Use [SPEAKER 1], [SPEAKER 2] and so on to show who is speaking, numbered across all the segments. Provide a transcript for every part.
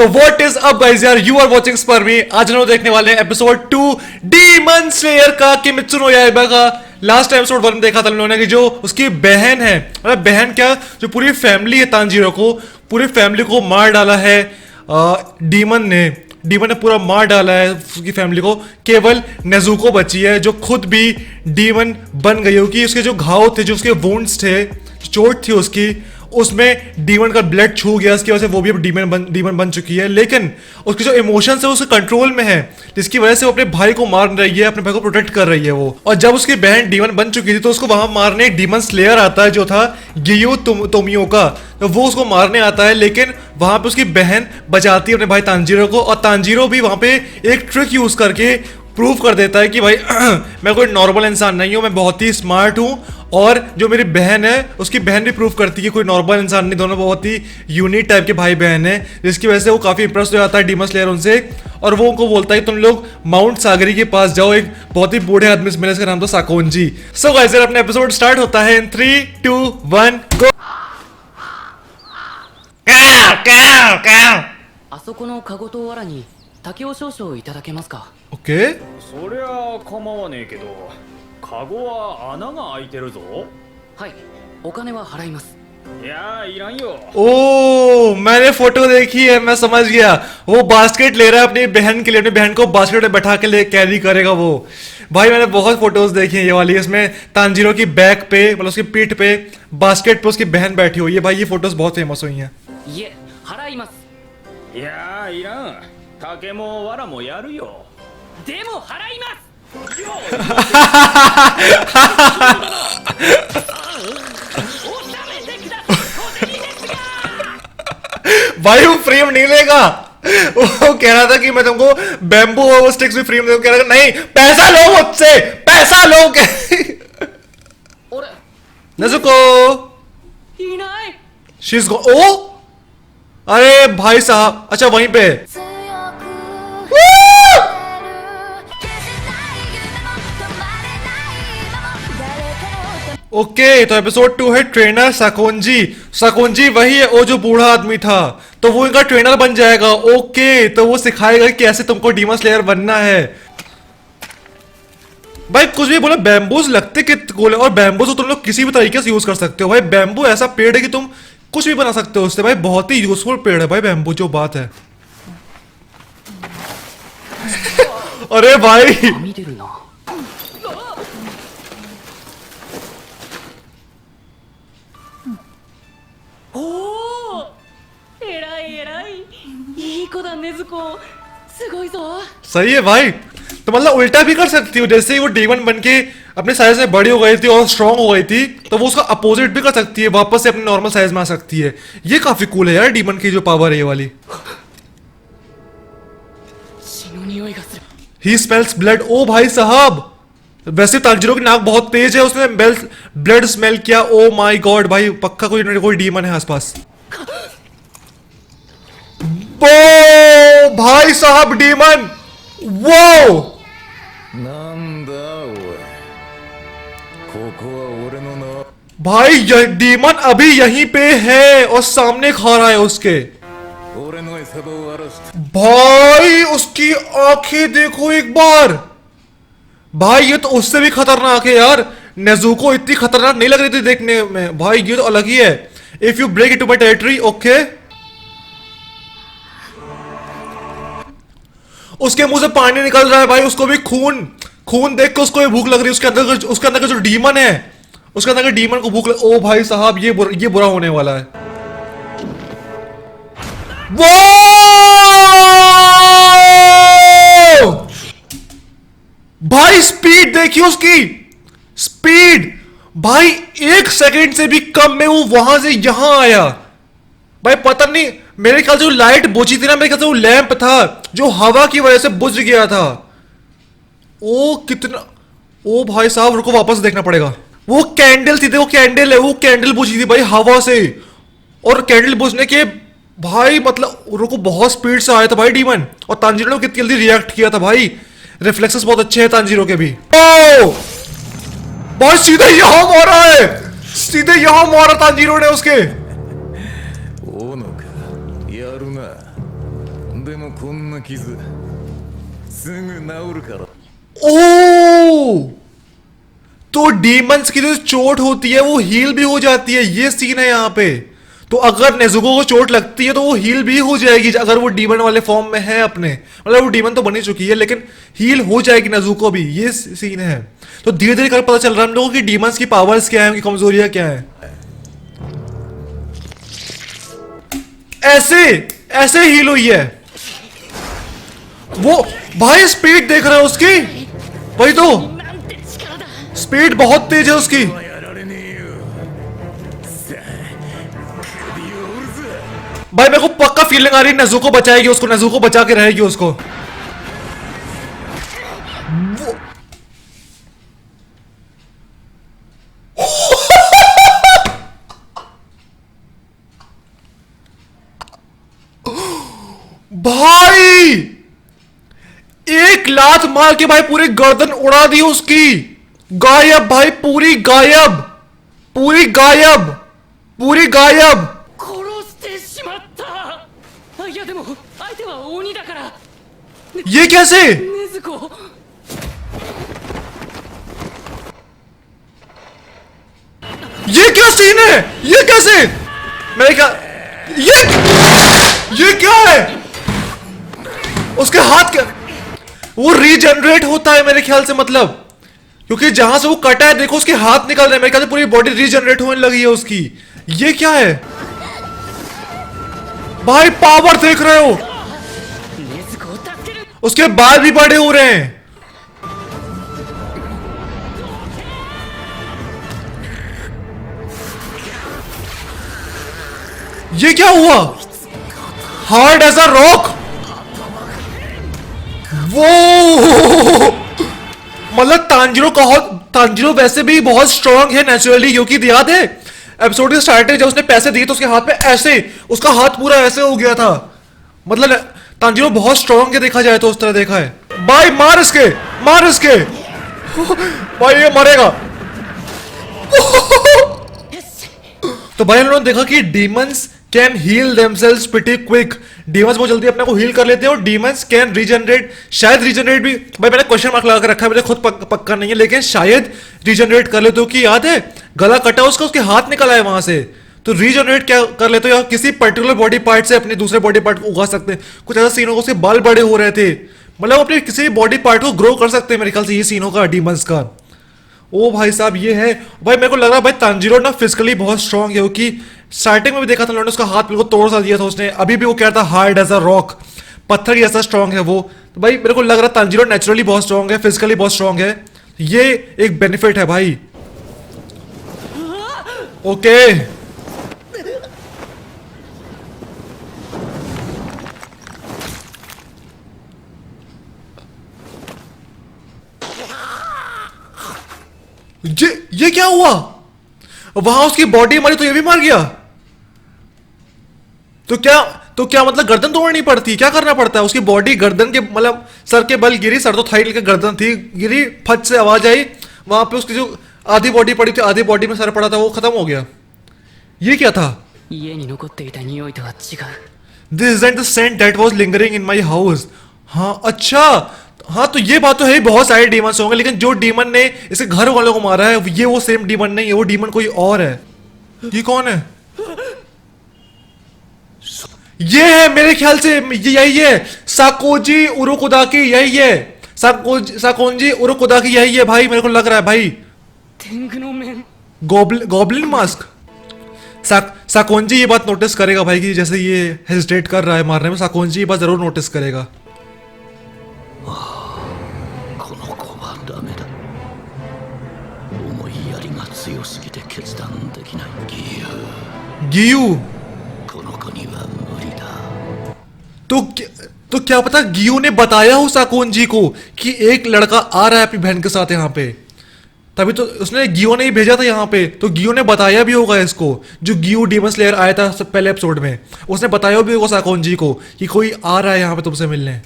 [SPEAKER 1] So what is up guys यार, you are watching स्पर्मी। आज हम लोग देखने वाले हैं एपिसोड 2 डीमन स्लेयर का किमित्सु नो याइबा का। लास्ट टाइम एपिसोड 1 में देखा था हम लोगों ने कि जो उसकी बहन है, मतलब बहन क्या, जो पूरी फैमिली है तांजीरो को, पूरी फैमिली को मार डाला है डीमन ने पूरा मार डाला है उसकी फैमिली को। केवल नेजुको बची है जो खुद भी डीमन बन गई है, क्योंकि उसके जो घाव थे, जो उसके वुंड्स थे, चोट थी उसकी, उसमें डीमन का ब्लड छू गया, इसकी वजह से वो भी अब डीमन बन चुकी है। लेकिन उसके जो इमोशंस है उसके कंट्रोल में है, जिसकी वजह से वो अपने भाई को मार रही है, अपने भाई को प्रोटेक्ट कर रही है वो। और जब उसकी बहन डीमन बन चुकी थी तो उसको वहां मारने डीमन स्लेयर आता है जो था गियू तोमियोका, तो वो उसको मारने आता है। लेकिन वहां पे उसकी बहन बचाती है अपने भाई तांजीरो को, और तांजीरो भी वहां पे एक ट्रिक यूज करके प्रूव कर देता है कि भाई मैं कोई नॉर्मल इंसान नहीं हूं, मैं बहुत ही स्मार्ट हूं। और जो मेरी बहन है उसकी बहन भी प्रूव करती है कि कोई नॉर्मल इंसान नहीं, दोनों बहुत ही यूनिक टाइप के भाई बहन है, जिसकी वजह से वो काफी इंप्रेस हो जाता है डीमन स्लेयर उनसे। और वो उनको बोलता है कि तुम लोग माउंट सागरी के पास जाओ, एक बहुत ही बूढ़े आदमी से मिले, इसका नाम था साकोंजी। सो गाइस अपना एपिसोड स्टार्ट होता है इन 3, 2, 1 गो।
[SPEAKER 2] あそこのカゴと藁に竹を少々いただけますか。
[SPEAKER 1] ओके
[SPEAKER 3] そりゃ構わねえけどカゴは穴が開いてるぞ。
[SPEAKER 2] はい、お金は払います。
[SPEAKER 3] いやいらんよ。
[SPEAKER 1] ओ मैंने फोटो देखी है, मैं समझ गया। वो बास्केट ले रहा है अपनी बहन के लिए, अपनी बहन को बास्केट में बैठा के ले कैरी करेगा वो। भाई मैंने बहुत फोटोज देखी हैं ये वाली, इसमें तांजीरो की बैक पे, मतलब उसकी पीठ पे बास्केट पे उसकी बहन बैठी हुई है। भाई ये फोटोज बहुत फेमस हुई हैं।
[SPEAKER 2] いえ、払います。
[SPEAKER 3] いやいらん。竹も藁もやるよ。
[SPEAKER 2] でも払います。
[SPEAKER 3] よ
[SPEAKER 2] 収めてください。小銭ですが。
[SPEAKER 1] भाई वो फ्री में नहीं लेगा। वो कह रहा था कि मैं तुमको बैम्बू और स्टिक्स भी फ्री में दूंगा, कह रहा था नहीं पैसा लो मुझसे, पैसा लो।
[SPEAKER 2] 俺
[SPEAKER 1] नेजुको
[SPEAKER 2] いない。
[SPEAKER 1] शीज गो। ओ अरे भाई साहब, अच्छा वहीं पे। ओके तो एपिसोड 2 है ट्रेनर साकोंजी। साकोंजी वही है वो जो बूढ़ा आदमी था, तो वो इनका ट्रेनर बन जाएगा। ओके तो वो सिखाएगा कि कैसे तुमको डीमन स्लेयर बनना है। भाई कुछ भी बोला, बैम्बूज लगते कि गोले, और बैम्बूज तो तुम लोग किसी भी तरीके से यूज कर सकते हो। भाई बैम्बू ऐसा पेड़ है कि तुम कुछ भी बना सकते हो उससे। भाई बहुत ही यूजफुल पेड़ है भाई बैम्बू, जो बात है। अरे भाई
[SPEAKER 2] 見てるな。 おお、偉い偉い。いい子だねずこ。すごいぞ。
[SPEAKER 1] सही है भाई। तो मतलब उल्टा भी कर सकती हो, जैसे ही वो डीमन बन के अपने साइज में बड़ी हो गई थी और स्ट्रांग हो गई थी, तो वो उसका अपोजिट भी कर सकती है, वापस से अपने नॉर्मल साइज में आ सकती है। ये काफी कूल है यार डीमन की जो पावर है ये वाली।
[SPEAKER 2] 血の匂いがする。
[SPEAKER 1] ही स्मेल्स ब्लड। ओ भाई साहब, वैसे तांजीरो की नाक बहुत तेज है, उसने ब्लड स्मेल किया। ओ माय गॉड भाई, पक्का कोई ना कोई डीमन है आसपास। ओ भाई साहब डीमन, वो
[SPEAKER 4] なんだおいここは俺のな
[SPEAKER 1] भाई डीमन अभी यहीं पे है और सामने खा रहा है उसके।
[SPEAKER 4] 俺の餌場を荒らして
[SPEAKER 1] भाई उसकी आंखें देखो एक बार। भाई ये तो उससे भी खतरनाक है यार। नेजुको इतनी खतरनाक नहीं लग रही थी देखने में, भाई ये तो अलग ही है। If you break into my territory, okay. उसके मुंह से पानी निकल रहा है भाई, उसको भी खून देख के उसको भी भूख लग रही है। उसके अंदर का जो डीमन है, उसके अंदर के डीमन को भूख लग। ओ भाई साहब ये बुरा होने वाला है। वो भाई स्पीड देखिए उसकी, स्पीड भाई 1 सेकंड से भी कम में वो वहां से यहां आया। भाई पता नहीं, मेरे ख्याल से जो लाइट बुझी थी ना, मेरे ख्याल से वो लैंप था जो हवा की वजह से बुझ गया था। ओ कितना, ओ भाई साहब रुको वापस देखना पड़ेगा। वो कैंडल थी, देखो कैंडल है, वो कैंडल बुझी थी भाई हवा से। और कैंडल बुझने के भाई मतलब रुको बहुत स्पीड से आया था भाई डीमन, और तांजीरो ने कितनी जल्दी रिएक्ट किया था भाई। रिफ्लेक्सेस बहुत अच्छे हैं तांजीरो के भी। ओ भाई सीधे यहां मारा है, सीधे यहां मारा तांजीरो ने उसके।
[SPEAKER 4] 大野かやるなんでもこんな傷すぐ治るから。
[SPEAKER 1] ओ तो डीमंस की जो चोट होती है वो हील भी हो जाती है, ये सीन है यहाँ पे। तो अगर नेजुको को चोट लगती है तो वो हील भी हो जाएगी अगर वो डीमन वाले फॉर्म में है अपने, मतलब वो डीमन तो बनी चुकी है लेकिन हील हो जाएगी नेजुको भी, ये सीन है। तो धीरे धीरे कर पता चल रहा है हम लोगों की डीमंस की पावर्स क्या है, उनकी कमजोरियां क्या है। ऐसे ऐसे हील हुई है वो। भाई स्पीड देख रहे हो उसकी, वही तो
[SPEAKER 2] なんて力だ。
[SPEAKER 1] स्पीड बहुत तेज है उसकी।
[SPEAKER 4] やられねえよ。さあ首を折るぜ。
[SPEAKER 1] भाई मेरे को पक्का फीलिंग आ रही है नेजुको बचाएगी उसको, नेजुको बचा के रहेगी उसको। भाई एक लात मार के भाई पूरी गर्दन उड़ा दी उसकी, गायब भाई, पूरी गायब, पूरी गायब, पूरी गायब।
[SPEAKER 2] 殺してしまった。あ、いやでも相手は鬼だから。
[SPEAKER 1] ये कैसे?
[SPEAKER 2] 禰豆子。
[SPEAKER 1] ये क्या सीन है? ये कैसे? मैंने कहा ये क्या है? उसके हाथ क्या, वो रीजनरेट होता है मेरे ख्याल से, मतलब क्योंकि जहां से वो कटा है देखो उसके हाथ निकल रहे हैं, मेरे ख्याल से पूरी बॉडी रीजनरेट होने लगी है उसकी। ये क्या है भाई? पावर देख रहे हो,
[SPEAKER 2] 禰豆子を助ける。
[SPEAKER 1] उसके बाल भी बड़े हो रहे हैं। ये क्या हुआ? Hard as a rock. वो मतलब तांजिरो वैसे भी बहुत स्ट्रांग है नेचुरली, क्योंकि याद है एपिसोड के स्टार्टिंग जब उसने पैसे दिए तो उसके हाथ में ऐसे, उसका हाथ पूरा ऐसे हो गया था। मतलब तांजिरो बहुत स्ट्रांग है देखा जाए तो, उस तरह देखा है। भाई मार इसके, मार इसके। भाई ये मरेगा। तो भाई हम लोगों ने देखा कि demons can heal themselves pretty quick. Demons बहुत जल्दी अपने को हील कर लेते हैं और डीमंस कैन रीजनरेट, शायद रीजनरेट भी, भाई मैंने क्वेश्चन मार्क लगा कर रखा है, मुझे खुद पक्का नहीं है, लेकिन शायद रीजनरेट कर लेते हो। कि याद है गला कटा उसका, उसके हाथ निकला है वहां से, तो रीजनरेट क्या कर लेते हो, या किसी पर्टिकुलर बॉडी पार्ट से अपने दूसरे बॉडी पार्ट को उगा सकते हैं। कुछ ऐसा सीन होगा, उसके बाल बड़े हो रहे थे, मतलब अपने किसी बॉडी पार्ट को ग्रो कर सकते हैं मेरे ख्याल से, ये सीन होगा डीमंस का। ओ भाई साहब ये है भाई, मेरे को लग रहा है भाई तांजिरो ना फिजिकली बहुत स्ट्रांग है, क्योंकि स्टार्टिंग में भी देखा था लोगों ने उसका हाथ बिल्कुल तोड़ सा दिया था उसने, अभी भी वो कह रहा था हार्ड एज अ रॉक, पत्थर ही ऐसा स्ट्रांग है वो। तो भाई मेरे को लग रहा है तांजिरो नेचुरली बहुत स्ट्रांग है, फिजिकली बहुत स्ट्रांग है, ये एक बेनिफिट है भाई। ओके ये क्या हुआ? वहां उसकी बॉडी मारी तो ये भी मार गया। तो क्या मतलब गर्दन तोड़नी पड़ती, क्या करना पड़ता है? उसकी बॉडी गर्दन के मतलब सर के बल गिरी, सर तो थाई लेकर गर्दन थी गिरी, फट से आवाज आई, वहां पे उसकी जो आधी बॉडी पड़ी थी, आधी बॉडी में सर पड़ा था, वो खत्म हो गया। ये क्या था?
[SPEAKER 2] 家に残っていた匂いとは違う。
[SPEAKER 1] This isn't the scent that was lingering in my house। हाँ अच्छा, हाँ तो ये बात तो है, बहुत सारे डीमंस होंगे, लेकिन जो डीमन ने इसके घर वालों को मारा है ये वो सेम डीमन नहीं है, वो डीमन कोई और है। ये कौन है? ये है मेरे ख्याल से, ये यही है साकोजी उरोकोदाकी, यही है साकोजी उरोकोदाकी, यही है भाई, मेरे को लग रहा है भाई।
[SPEAKER 2] 天狗の面。
[SPEAKER 1] गॉब्लिन मास्क। साकोंजी ये बात नोटिस करेगा भाई कि जैसे ये हेजिटेट कर रहा है मारने में, साकोंजी ये बात जरूर नोटिस करेगा।
[SPEAKER 5] この子はダメだ。思いやりが強すぎて決断できない。
[SPEAKER 1] गियू
[SPEAKER 5] この子には無理だ。
[SPEAKER 1] तो क्या पता गियू ने बताया हो साकोंजी को कि एक लड़का आ रहा है अपनी बहन के साथ यहाँ पे, तभी तो उसने गियो ने ही भेजा था यहाँ पे, तो गियो ने बताया भी होगा इसको। जो गियो डीमन स्लेयर आया था पहले एपिसोड में, उसने बताया भी होगा साकोंजी को कि कोई आ रहा है यहाँ पे तुमसे मिलने।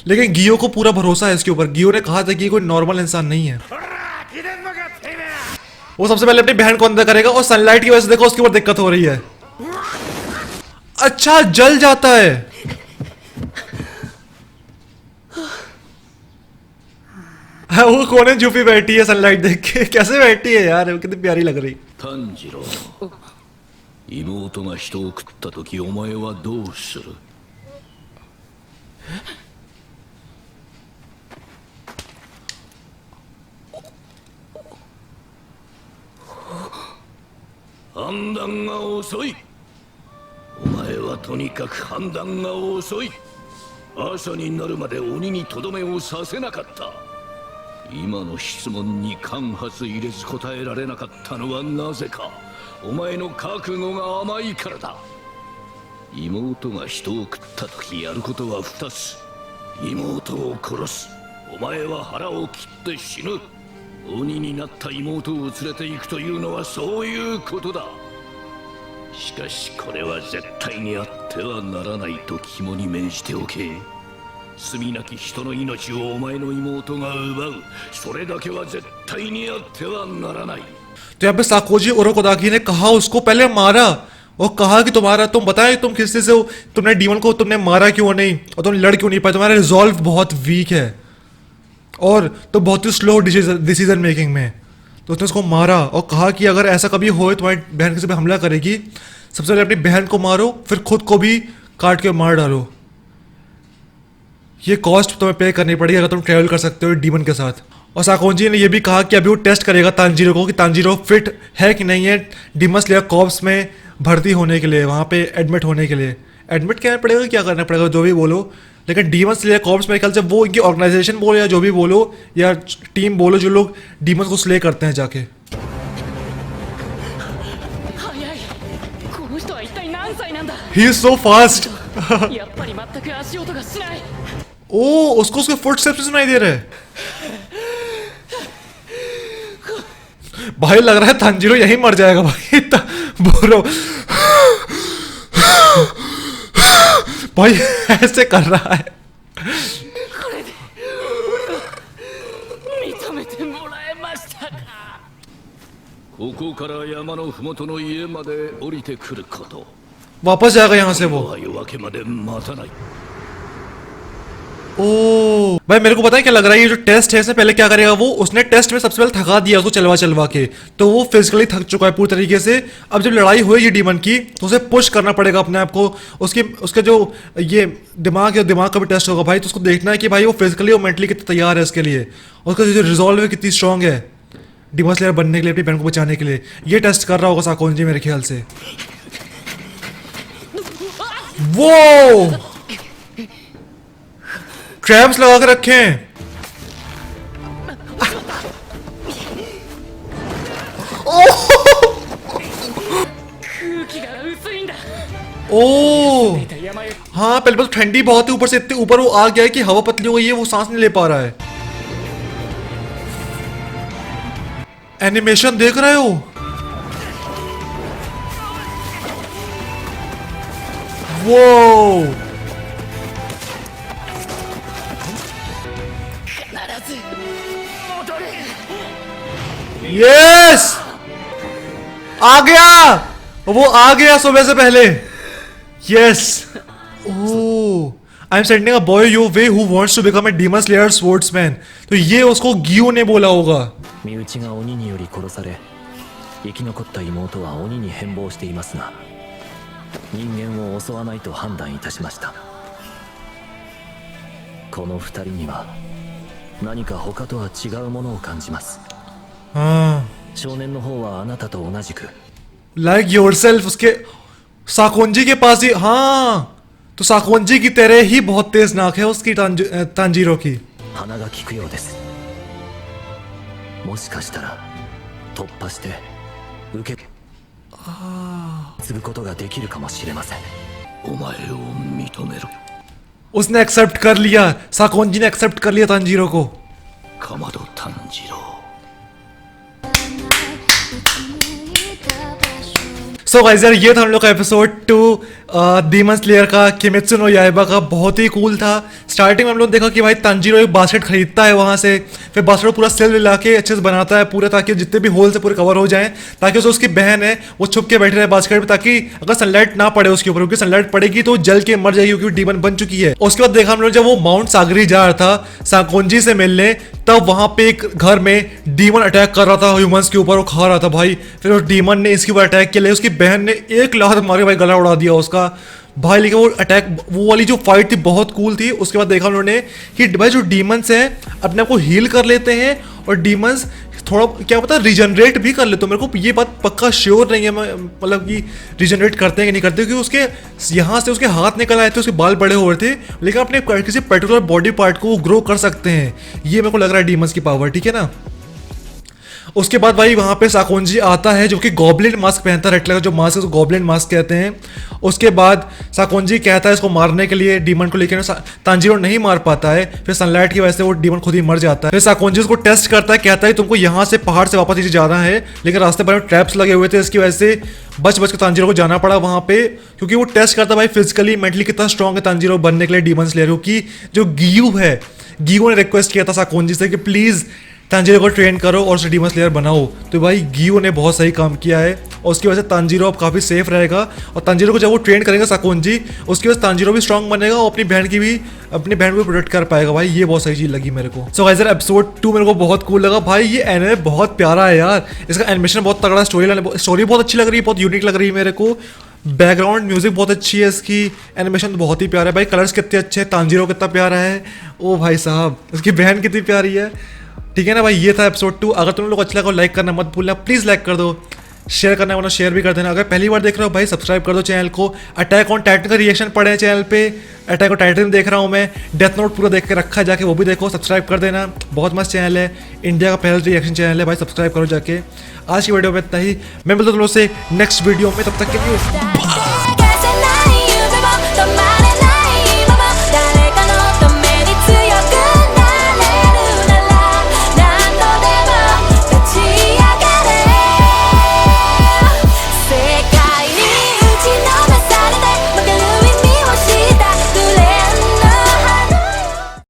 [SPEAKER 1] लेकिन गियो को पूरा भरोसा है इसके ऊपर, गियो ने कहा था कि कोई नॉर्मल इंसान नहीं है। वो सबसे पहले अपनी बहन को अंदर करेगा, और सनलाइट की वजह से देखो उसके ऊपर दिक्कत हो रही है। अच्छा जल जाता है। वो कौन है झुपी बैठी है सनलाइट देख के? कैसे बैठी है यार, वो कितनी प्यारी लग रही।
[SPEAKER 5] 炭治郎妹が人を食った時お前はどうする？判断が遅い。お前はとにかく判断が遅い。朝になるまで鬼にとどめをさせなかった。今の質問に間髪入れず答えられなかったのはなぜか。お前の覚悟が甘いからだ。妹が人を食った時やることは2つ。妹を殺す。お前は腹を切って死ぬ。鬼になった妹を連れて行くというのはそういうことだ。しかしこれは絶対にあってはならないと肝に銘じておけ。罪なき人の命をお前の妹が奪う。それだけは絶対にあってはならない。
[SPEAKER 1] तो यहाँ पे साकोजी ओरोकोदाकी ने कहा उसको पहले मारा और कहा कि तुम्हारा तुम बताएं तुम किससे से हो, तुमने डीमन को तुमने मारा क्यों नहीं और तुम लड़ क्यों नहीं पाए, तुम्हारा रिजॉल्व बहुत वीक है और तुम बहुत ही स्लो डिसीजन मेकिंग में। तो उसने उसको मारा और कहा कि अगर ऐसा कभी हो तुम्हारी बहन किसी पे हमला करेगी, सबसे पहले अपनी बहन को मारो फिर खुद को भी काट के मार डालो। ये कॉस्ट तुम्हें पे करनी पड़ेगी अगर तुम ट्रेवल कर सकते हो डीमन के साथ। और साकोजी ने यह भी कहा कि अभी वो टेस्ट करेगा तांजीरो को कि तांजीरो फिट है कि नहीं है डीमन स्लेयर कॉर्प्स में भर्ती होने के लिए, वहाँ पे एडमिट होने के लिए। एडमिट क्या पड़ेगा, क्या करना पड़ेगा, जो भी बोलो, लेकिन डीमन स्लेयर कॉर्प्स मेरे ख्याल से वो इनकी ऑर्गेनाइजेशन बोलो या जो भी बोलो या टीम बोलो जो लोग डीमन को स्ले करते हैं जाके।
[SPEAKER 2] 早い。この人は一体何歳なんだ。
[SPEAKER 1] ही इज सो फास्ट
[SPEAKER 2] やっぱり全く足音がしない。
[SPEAKER 1] ओ उसको उसके फुटस्टेप्स सुनाई दे रहे हैं। भाई लग रहा है तांजीरो यहीं मर जाएगा भाई, इतना बुरा भाई ऐसे कर रहा है।
[SPEAKER 2] これで認めてもらえましたか。
[SPEAKER 5] ここから山のふもとの家まで降りてくること。
[SPEAKER 1] वापस जाएगा यहाँ से वो।
[SPEAKER 5] は夜明けまで待たない。
[SPEAKER 1] ओ भाई मेरे को पता है क्या लग रहा है, ये जो टेस्ट है इसमें पहले क्या करेगा वो, उसने टेस्ट में सबसे पहले थका दिया उसको चलवा चलवा के, तो वो फिजिकली थक चुका है पूरी तरीके से। अब जब लड़ाई होगी डीमन की तो उसे पुश करना पड़ेगा अपने आप को, उसके जो ये दिमाग है दिमाग का भी टेस्ट होगा भाई, तो उसको देखना है कि भाई वो फिजिकली और मेंटली कितना तैयार है इसके लिए, उसका जो रिजॉल्व है कितनी स्ट्रांग है डीमन स्लेयर बनने के लिए, अपनी बहन को बचाने के लिए। ये टेस्ट कर रहा होगा साकोजी मेरे ख्याल से। वो ट्रैप्स लगा के रखे हैं।
[SPEAKER 2] 空気が薄いんだ。
[SPEAKER 1] ओ
[SPEAKER 2] 山よ。
[SPEAKER 1] हाँ पहले तो ठंडी बहुत है, ऊपर से इतने ऊपर वो आ गया है कि हवा पतली हो गई है, वो सांस नहीं ले पा रहा है। एनिमेशन देख रहे हो, वो यस आ गया, वो आ गया सुबह से पहले। Yes oh I am sending a boy your way who wants to become a demon slayer sportsman. तो ये उसको गियो ने बोला होगा।
[SPEAKER 6] 身内が鬼により殺され生き残った妹は鬼に変貌していますが人間を襲わないと判断いたしました。この二人には何か他とは違うものを感じます。
[SPEAKER 1] हाँ
[SPEAKER 6] 少年の方はあなたと同じく
[SPEAKER 1] लाइक योरसेल्फ उसके साकोंजी के पास ही। हाँ तो साकोंजी की तरह ही बहुत तेज नाक है उसकी तांजीरो की।
[SPEAKER 6] 鼻が利くようです。もしかしたら突破して受け継ぐことができるかもしれません。
[SPEAKER 5] お前を認める。
[SPEAKER 1] उसने एक्सेप्ट कर लिया, साकोंजी ने एक्सेप्ट कर लिया तांजीरो को।
[SPEAKER 5] かまど炭治郎。
[SPEAKER 1] सो गाइस यार ये था हम लोग का एपिसोड 2 डीमन स्लेयर का किमित्सु नो याइबा का। बहुत ही कूल था। स्टार्टिंग में हम लोग देखा कि भाई तांजीरो एक बास्केट खरीदता है वहां से, फिर बास्केट को पूरा सेल मिला के अच्छे से बनाता है पूरा, ताकि जितने भी होल से पूरे कवर हो जाएं, ताकि जो उसकी बहन है वो छुप के बैठे रहे बास्केट में, ताकि अगर सनलाइट ना पड़े उसके ऊपर, क्योंकि सनलाइट पड़ेगी तो जल के मर जाएगी क्योंकि डीमन बन चुकी है। उसके बाद देखा हम लोग जब वो माउंट सागरी जा रहा था साकोंजी से मिलने, तब वहां पे एक घर में डीमन अटैक कर रहा था ह्यूमंस के ऊपर, वो खा रहा था भाई। फिर उस डीमन ने इसके ऊपर अटैक किया, उसकी बहन ने एक लात मार के भाई गला उड़ा दिया उसका भाई। लेकिन वो अटैक, वो वाली जो फाइट थी बहुत कूल थी। उसके बाद देखा उन्होंने कि भाई जो डीमंस हैं अपने आप को हील कर लेते हैं, और डीमंस थोड़ा क्या पता रिजनरेट भी कर लेते हो। मेरे को ये बात पक्का श्योर नहीं है, मतलब कि रिजनरेट करते हैं कि नहीं करते, क्योंकि उसके यहाँ से उसके हाथ निकल आए थे, उसके बाल बड़े हो रहे थे, लेकिन अपने किसी पर्टिकुलर बॉडी पार्ट को वो ग्रो कर सकते हैं। ये मेरे को लग रहा है डीमंस की पावर, ठीक है ना। उसके बाद भाई वहां पे साकोंजी आता है जो कि गॉब्लिन मास्क पहनता है, रेड कलर का जो मास्क है उसको गॉब्लिन मास्क कहते हैं। उसके बाद साकोंजी कहता है इसको मारने के लिए डीमन को, लेकिन तांजीरो नहीं मार पाता है। फिर सनलाइट की वजह से वो डीमन खुद ही मर जाता है। फिर साकोंजी उसको टेस्ट करता है, कहता है तुमको यहाँ से पहाड़ से वापस नीचे जाना है, लेकिन रास्ते पर ट्रैप्स लगे हुए थे, इसकी वजह से बच के तांजीरो को जाना पड़ा वहां पे, क्योंकि वो टेस्ट करता है भाई फिजिकली मेंटली कितना स्ट्रॉन्ग है तांजीरो बनने के लिए डीमन स्लेयर। क्योंकि जो गियू है, गियू ने रिक्वेस्ट किया था साकोंजी से कि प्लीज तांजीरो को ट्रेन करो और उसे डीमन स्लेयर बनाओ, तो भाई गियो ने बहुत सही काम किया है, और उसकी वजह से तांजीरो अब काफ़ी सेफ रहेगा। और तांजीरो को जब वो ट्रेन करेंगे साकोंजी, उसकी वजह से तांजीरो भी स्ट्रांग बनेगा और अपनी बहन को भी प्रोटेक्ट कर पाएगा भाई। ये बहुत सही चीज़ लगी मेरे को। सो गाइस यार एपिसोड 2 मेरे को बहुत कूल लगा भाई। ये एनिमे बहुत प्यारा है यार, इसका एनिमेशन बहुत तगड़ा, स्टोरी बहुत अच्छी लग रही है, बहुत यूनिक लग रही है मेरे को। बैकग्राउंड म्यूजिक बहुत अच्छी है इसकी, एनिमेशन बहुत ही प्यारा है भाई, कलर्स कितने अच्छे हैं, तांजीरो कितना प्यारा है, ओ भाई साहब उसकी बहन कितनी प्यारी है, ठीक है ना भाई। ये था एपिसोड 2। अगर तुम लोग अच्छा लगा लाइक करना मत भूलना, प्लीज़ लाइक कर दो, शेयर करना वरना शेयर भी कर देना। अगर पहली बार देख रहे हो भाई सब्सक्राइब कर दो चैनल को। अटैक ऑन टाइटन का रिएक्शन पड़े हैं चैनल पे, अटैक ऑन टाइटन देख रहा हूँ मैं, डेथ नोट पूरा देख के रखा है, जाके वो भी देखो, सब्सक्राइब कर देना, बहुत मस्त चैनल है, इंडिया का पहला रिएक्शन चैनल है भाई, सब्सक्राइब करो जाके। आज की वीडियो में इतना ही, मैं मिलता हूं तुम लोग से नेक्स्ट वीडियो में, तब तक के लिए